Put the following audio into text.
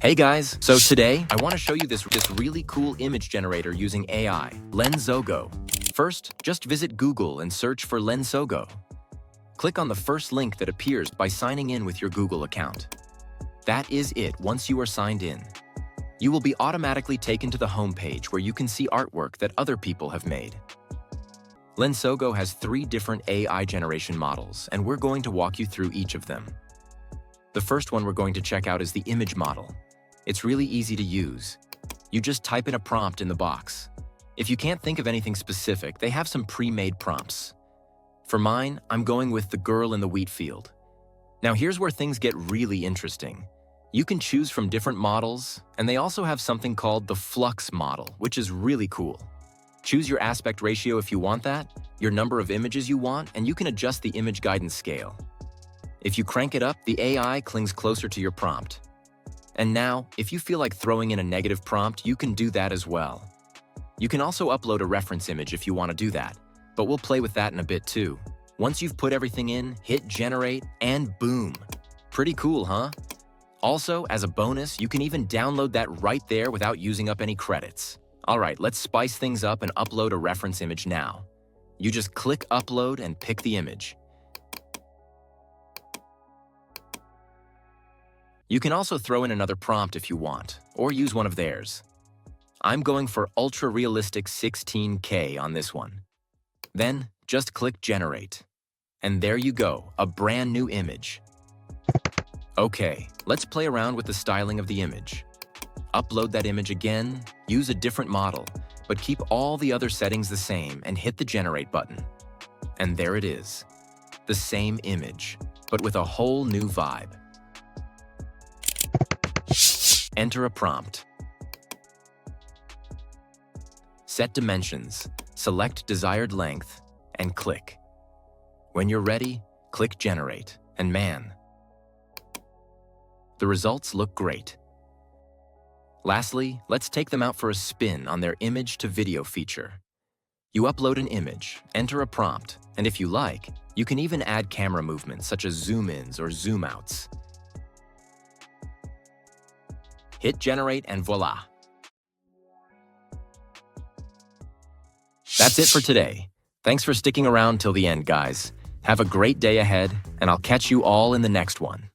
Hey guys, so today I want to show you this really cool image generator using AI, Lensogo. First, just visit Google and search for Lensogo. Click on the first link that appears by signing in with your Google account. That is it once you are signed in. You will be automatically taken to the home page where you can see artwork that other people have made. Lensogo has 3 different AI generation models, and we're going to walk you through each of them. The first one we're going to check out is the image model. It's really easy to use. You just type in a prompt in the box. If you can't think of anything specific, they have some pre-made prompts. For mine, I'm going with the girl in the wheat field. Now here's where things get really interesting. You can choose from different models, and they also have something called the flux model, which is really cool. Choose your aspect ratio if you want that, your number of images you want, and you can adjust the image guidance scale. If you crank it up, the AI clings closer to your prompt. And now, if you feel like throwing in a negative prompt, you can do that as well. You can also upload a reference image if you want to do that, but we'll play with that in a bit too. Once you've put everything in, hit generate, and boom. Pretty cool, huh? Also, as a bonus, you can even download that right there without using up any credits. All right, let's spice things up and upload a reference image now. You just click upload and pick the image. You can also throw in another prompt if you want, or use one of theirs. I'm going for ultra-realistic 16K on this one. Then, just click generate. And there you go, a brand new image. Okay, let's play around with the styling of the image. Upload that image again, use a different model, but keep all the other settings the same and hit the generate button. And there it is. The same image, but with a whole new vibe. Enter a prompt. Set dimensions, select desired length, and click. When you're ready, click generate, and man, the results look great. Lastly, let's take them out for a spin on their image to video feature. You upload an image, enter a prompt, and if you like, you can even add camera movements such as zoom-ins or zoom-outs. Hit generate and voila. That's it for today. Thanks for sticking around till the end, guys. Have a great day ahead, and I'll catch you all in the next one.